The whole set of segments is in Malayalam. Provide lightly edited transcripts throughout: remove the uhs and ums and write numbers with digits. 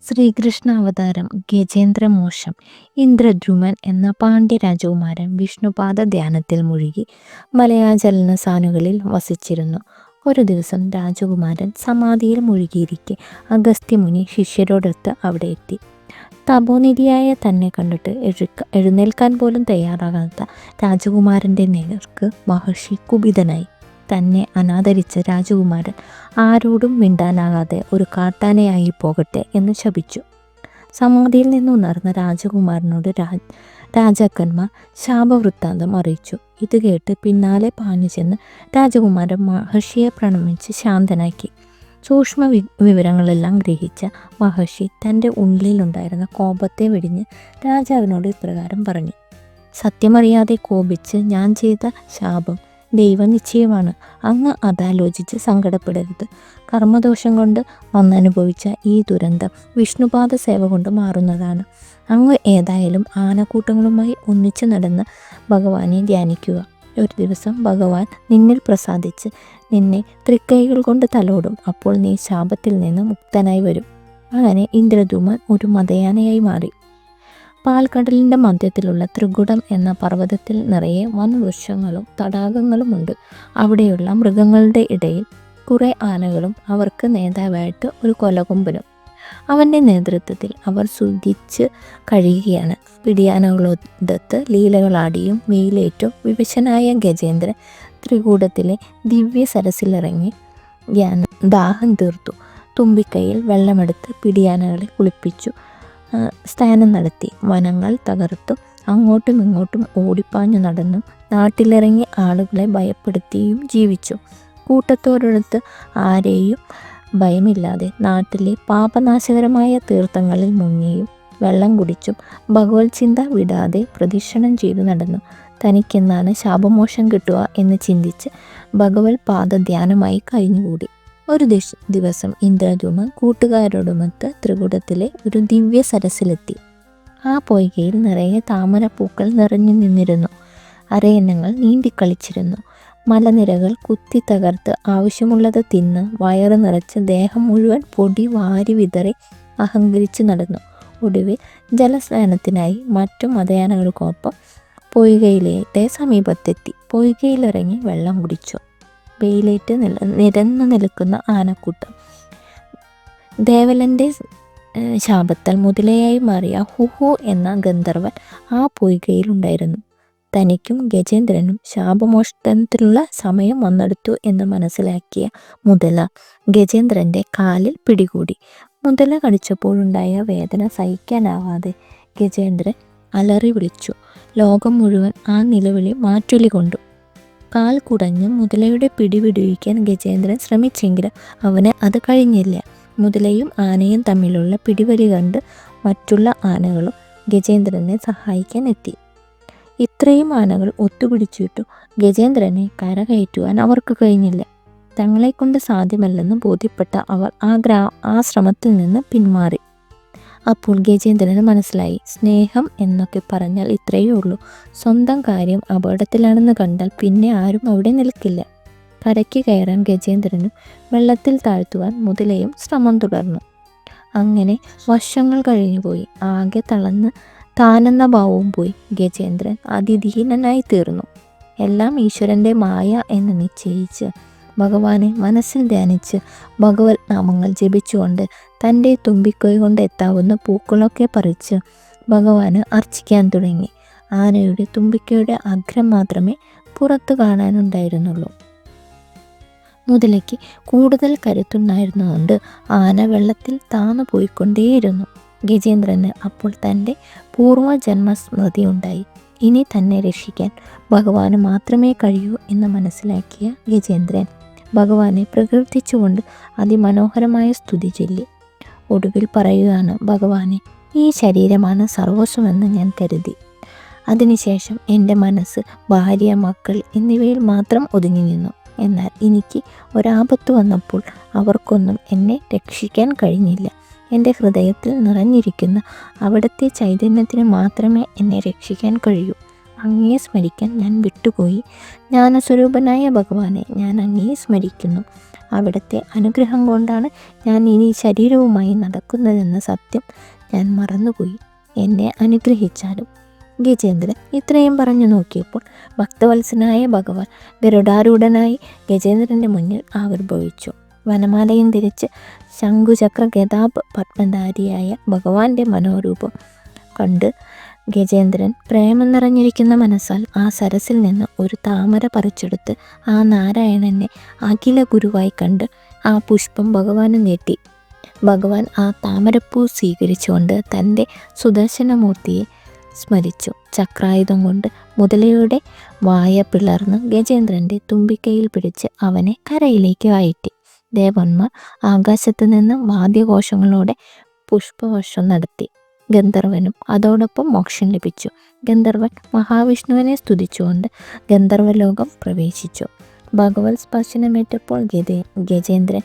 ശ്രീകൃഷ്ണ അവതാരം, ഗജേന്ദ്രമോക്ഷം. ഇന്ദ്രദ്യുമ്നൻ എന്ന പാണ്ഡ്യ രാജകുമാരൻ വിഷ്ണുപാദ ധ്യാനത്തിൽ മുഴുകി മലയാചലന സാനുകളിൽ വസിച്ചിരുന്നു. ഒരു ദിവസം രാജകുമാരൻ സമാധിയിൽ മുഴുകിയിരിക്കെ അഗസ്ത്യമുനി ശിഷ്യരോടൊത്ത് അവിടെ എത്തി. തപോനിധിയായ തന്നെ കണ്ടിട്ട് എഴുന്നേൽക്കാൻ പോലും തയ്യാറാകാത്ത രാജകുമാരൻ്റെ നേർക്ക് മഹർഷി കുപിതനായി. തന്നെ അനാദരിച്ച രാജകുമാരൻ ആരോടും മിണ്ടാനാകാതെ ഒരു കാട്ടാനയായി പോകട്ടെ എന്ന് ശപിച്ചു. സമാധിയിൽ നിന്ന് ഉണർന്ന രാജകുമാരനോട് രാജാക്കന്മാർ ശാപവൃത്താന്തം അറിയിച്ചു. ഇത് കേട്ട് പിന്നാലെ പാഞ്ഞു ചെന്ന് രാജകുമാരൻ മഹർഷിയെ പ്രണമിച്ച് ശാന്തനാക്കി. സൂക്ഷ്മ വിവരങ്ങളെല്ലാം ഗ്രഹിച്ച മഹർഷി തൻ്റെ ഉള്ളിലുണ്ടായിരുന്ന കോപത്തെ വെടിഞ്ഞ് രാജാവിനോട് ഇപ്രകാരം പറഞ്ഞു: സത്യമറിയാതെ കോപിച്ച് ഞാൻ ചെയ്ത ശാപം ദൈവനിശ്ചയമാണ്. അങ്ങ് അതാലോചിച്ച് സങ്കടപ്പെടരുത്. കർമ്മദോഷം കൊണ്ട് വന്നനുഭവിച്ച ഈ ദുരന്തം വിഷ്ണുപാദ സേവ കൊണ്ട് മാറുന്നതാണ്. അങ്ങ് ഏതായാലും ആനക്കൂട്ടങ്ങളുമായി ഒന്നിച്ചു നടന്ന് ഭഗവാനെ ധ്യാനിക്കുക. ഒരു ദിവസം ഭഗവാൻ നിന്നിൽ പ്രസാദിച്ച് നിന്നെ തൃക്കൈകൾ കൊണ്ട് തലോടും. അപ്പോൾ നീ ശാപത്തിൽ നിന്ന് മുക്തനായി വരും. അങ്ങനെ ഇന്ദ്രദ്യുമ്നൻ ഒരു മതയാനയായി മാറി. പാൽക്കടലിൻ്റെ മധ്യത്തിലുള്ള ത്രികുടം എന്ന പർവ്വതത്തിൽ നിറയെ വൻവൃക്ഷങ്ങളും തടാകങ്ങളുമുണ്ട്. അവിടെയുള്ള മൃഗങ്ങളുടെ ഇടയിൽ കുറേ ആനകളും അവർക്ക് നേതാവായിട്ട് ഒരു കൊലകൊമ്പനും. അവൻ്റെ നേതൃത്വത്തിൽ അവർ സുഖിച്ച് കഴിയുകയാണ്. പിടിയാനകളൊത്ത് ലീലകളാടിയും വെയിലേറ്റും വിവശനായ ഗജേന്ദ്രൻ ത്രികൂടത്തിലെ ദിവ്യ സരസിലിറങ്ങി ദാഹം തീർത്തു. തുമ്പിക്കൈയിൽ വെള്ളമെടുത്ത് പിടിയാനകളെ കുളിപ്പിച്ചു സ്നാനം നടത്തി. വനങ്ങൾ തകർത്തു അങ്ങോട്ടും ഇങ്ങോട്ടും ഓടിപ്പാഞ്ഞു നടന്നും നാട്ടിലിറങ്ങി ആളുകളെ ഭയപ്പെടുത്തിയും ജീവിച്ചു. കൂട്ടത്തോടടുത്ത് ആരെയും ഭയമില്ലാതെ നാട്ടിലെ പാപനാശകരമായ തീർത്ഥങ്ങളിൽ മുങ്ങിയും വെള്ളം കുടിച്ചും ഭഗവത് ചിന്ത വിടാതെ പ്രദക്ഷിണം ചെയ്തു നടന്നു. തനിക്കെന്നാണ് ശാപമോക്ഷം കിട്ടുക എന്ന് ചിന്തിച്ച് ഭഗവത് പാദധ്യാനമായി കഴിഞ്ഞുകൂടി. ഒരു ദിവസം ഇന്ദ്രദ്യുമ്നൻ കൂട്ടുകാരോടുമൊത്ത് ത്രികുടത്തിലെ ഒരു ദിവ്യ സരസിലെത്തി. ആ പൊയ്കയിൽ നിറയെ താമരപ്പൂക്കൾ നിറഞ്ഞു നിന്നിരുന്നു. അരയന്നങ്ങൾ നീന്തിക്കളിച്ചിരുന്നു. മലനിരകൾ കുത്തി തകർത്ത് ആവശ്യമുള്ളത് തിന്ന് വയറ് നിറച്ച് ദേഹം മുഴുവൻ പൊടി വാരി വിതറി അഹങ്കരിച്ച് നടന്നു. ഒടുവിൽ ജലസ്നാനത്തിനായി മറ്റു മതയാനകൾക്കൊപ്പം പൊയ്കയിലെ സമീപത്തെത്തി. പൊയ്കയിലിറങ്ങി വെള്ളം കുടിച്ചു. വെയിലേറ്റ് നിരന്നു നിൽക്കുന്ന ആനക്കൂട്ടം. ദേവലൻ്റെ ശാപത്താൽ മുതലയായി മാറിയ ഹുഹു എന്ന ഗന്ധർവൻ ആ പൊയ്കയിലുണ്ടായിരുന്നു. തനിക്കും ഗജേന്ദ്രനും ശാപമോക്ഷത്തിനുള്ള സമയം വന്നെടുത്തു എന്ന് മനസ്സിലാക്കിയ മുതല ഗജേന്ദ്രൻ്റെ കാലിൽ പിടികൂടി. മുതല കടിച്ചപ്പോഴുണ്ടായ വേദന സഹിക്കാനാവാതെ ഗജേന്ദ്രൻ അലറി വിളിച്ചു. ലോകം മുഴുവൻ ആ നിലവിളി മാറ്റൊലി കൊണ്ടു. കാൽ കുടഞ്ഞ് മുതലയുടെ പിടിവിടുവിക്കാൻ ഗജേന്ദ്രൻ ശ്രമിച്ചെങ്കിലും അവന് അത് കഴിഞ്ഞില്ല. മുതലയും ആനയും തമ്മിലുള്ള പിടിവലി കണ്ട് മറ്റുള്ള ആനകളും ഗജേന്ദ്രനെ സഹായിക്കാൻ എത്തി. ഇത്രയും ആനകൾ ഒത്തുപിടിച്ചിട്ടു ഗജേന്ദ്രനെ കരകയറ്റുവാൻ അവർക്ക് കഴിഞ്ഞില്ല. തങ്ങളെക്കൊണ്ട് സാധ്യമല്ലെന്ന് ബോധ്യപ്പെട്ട അവർ ആ ശ്രമത്തിൽ നിന്ന് പിന്മാറി. അപ്പോൾ ഗജേന്ദ്രന് മനസ്സിലായി, സ്നേഹം എന്നൊക്കെ പറഞ്ഞാൽ ഇത്രയേ ഉള്ളൂ. സ്വന്തം കാര്യം അപകടത്തിലാണെന്ന് കണ്ടാൽ പിന്നെ ആരും അവിടെ നിൽക്കില്ല. കരയ്ക്ക് കയറാൻ ഗജേന്ദ്രനും വെള്ളത്തിൽ താഴ്ത്തുവാൻ മുതലയും ശ്രമം തുടർന്നു. അങ്ങനെ വർഷങ്ങൾ കഴിഞ്ഞുപോയി. ആകെ തളർന്ന് താനെന്ന ഭാവവും പോയി. ഗജേന്ദ്രൻ അതിദീനനായി തീർന്നു. എല്ലാം ഈശ്വരൻ്റെ മായ എന്ന് നിശ്ചയിച്ച് ഭഗവാനെ മനസ്സിൽ ധ്യാനിച്ച് ഭഗവത് നാമങ്ങൾ ജപിച്ചുകൊണ്ട് തൻ്റെ തുമ്പിക്കൈ കൊണ്ട് എത്താവുന്ന പൂക്കളൊക്കെ പറിച്ച് ഭഗവാന് അർച്ചിക്കാൻ തുടങ്ങി. ആനയുടെ തുമ്പിക്കൈയുടെ അഗ്രം മാത്രമേ പുറത്തു കാണാനുണ്ടായിരുന്നുള്ളൂ. മുതലയ്ക്ക് കൂടുതൽ കരുത്തുണ്ടായിരുന്നതുകൊണ്ട് ആന വെള്ളത്തിൽ താന്നു പോയിക്കൊണ്ടേയിരുന്നു. ഗജേന്ദ്രന് അപ്പോൾ തൻ്റെ പൂർവ്വജന്മസ്മൃതി ഉണ്ടായി. ഇനി തന്നെ രക്ഷിക്കാൻ ഭഗവാന് മാത്രമേ കഴിയൂ എന്ന് മനസ്സിലാക്കിയ ഗജേന്ദ്രൻ ഭഗവാനെ പ്രകീർത്തിച്ചുകൊണ്ട് അതിമനോഹരമായ സ്തുതി ചൊല്ലി. ഒടുവിൽ പറയുകയാണ്: ഭഗവാനെ, ഈ ശരീരമാണ് സർവസ്വമെന്ന് ഞാൻ കരുതി. അതിനുശേഷം എൻ്റെ മനസ്സ്, ഭാര്യ, മക്കൾ എന്നിവയിൽ മാത്രം ഒതുങ്ങി നിന്നു. എന്നാൽ എനിക്ക് ഒരാപത്ത് വന്നപ്പോൾ അവർക്കൊന്നും എന്നെ രക്ഷിക്കാൻ കഴിഞ്ഞില്ല. എൻ്റെ ഹൃദയത്തിൽ നിറഞ്ഞിരിക്കുന്ന അവിടുത്തെ ചൈതന്യത്തിന് മാത്രമേ എന്നെ രക്ഷിക്കാൻ കഴിയൂ. അങ്ങയെ സ്മരിക്കാൻ ഞാൻ വിട്ടുപോയി. ജ്ഞാനസ്വരൂപനായ ഭഗവാനെ, ഞാൻ അങ്ങയെ സ്മരിക്കുന്നു. അവിടുത്തെ അനുഗ്രഹം കൊണ്ടാണ് ഞാൻ ഇനി ശരീരവുമായി നടക്കുന്നതെന്ന സത്യം ഞാൻ മറന്നുപോയി. എന്നെ അനുഗ്രഹിച്ചാലും. ഗജേന്ദ്രൻ ഇത്രയും പറഞ്ഞു നോക്കിയപ്പോൾ ഭക്തവത്സനായ ഭഗവാൻ ഗരുഡാരൂഢനായി ഗജേന്ദ്രൻ്റെ മുന്നിൽ ആവിർഭവിച്ചു. വനമാലയും ധരിച്ച് ശംഖുചക്ര ഗദാബ് പത്മധാരിയായ ഭഗവാന്റെ മനോരൂപം കണ്ട് ഗജേന്ദ്രൻ പ്രേമം നിറഞ്ഞിരിക്കുന്ന മനസ്സാൽ ആ സരസിൽ നിന്ന് ഒരു താമര പറിച്ചെടുത്ത് ആ നാരായണനെ അഖില ഗുരുവായി കണ്ട് ആ പുഷ്പം ഭഗവാന് നീട്ടി. ഭഗവാൻ ആ താമരപ്പൂ സ്വീകരിച്ചുകൊണ്ട് തൻ്റെ സുദർശനമൂർത്തിയെ സ്മരിച്ചു. ചക്രായുധം കൊണ്ട് മുതലയുടെ വായ പിളർന്ന് ഗജേന്ദ്രൻ്റെ തുമ്പിക്കൈയിൽ പിടിച്ച് അവനെ കരയിലേക്ക് കയറ്റി. ദേവന്മാർ ആകാശത്ത് നിന്ന് വാദ്യഘോഷങ്ങളോടെ പുഷ്പവർഷം നടത്തി. ഗന്ധർവനും അതോടൊപ്പം മോക്ഷം ലഭിച്ചു. ഗന്ധർവൻ മഹാവിഷ്ണുവിനെ സ്തുതിച്ചുകൊണ്ട് ഗന്ധർവലോകം പ്രവേശിച്ചു. ഭഗവത് സ്പർശനമേറ്റപ്പോൾ ഗജേന്ദ്രൻ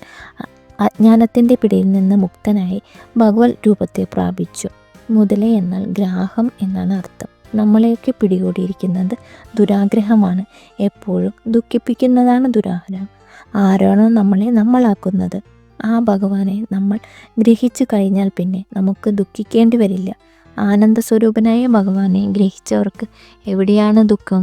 അജ്ഞാനത്തിൻ്റെ പിടിയിൽ നിന്ന് മുക്തനായി ഭഗവത് രൂപത്തെ പ്രാപിച്ചു. മുതല എന്നാൽ ഗ്രാഹം എന്നാണ് അർത്ഥം. നമ്മളെയൊക്കെ പിടികൂടിയിരിക്കുന്നത് ദുരാഗ്രഹമാണ്. എപ്പോഴും ദുഃഖിപ്പിക്കുന്നതാണ് ദുരാഗ്രഹം. ആരാണോ നമ്മളെ നമ്മളാക്കുന്നത് ആ ഭഗവാനെ നമ്മൾ ഗ്രഹിച്ചു കഴിഞ്ഞാൽ പിന്നെ നമുക്ക് ദുഃഖിക്കേണ്ടി വരില്ല. ആനന്ദസ്വരൂപനായ ഭഗവാനെ ഗ്രഹിച്ചവർക്ക് എവിടെയാണ് ദുഃഖം?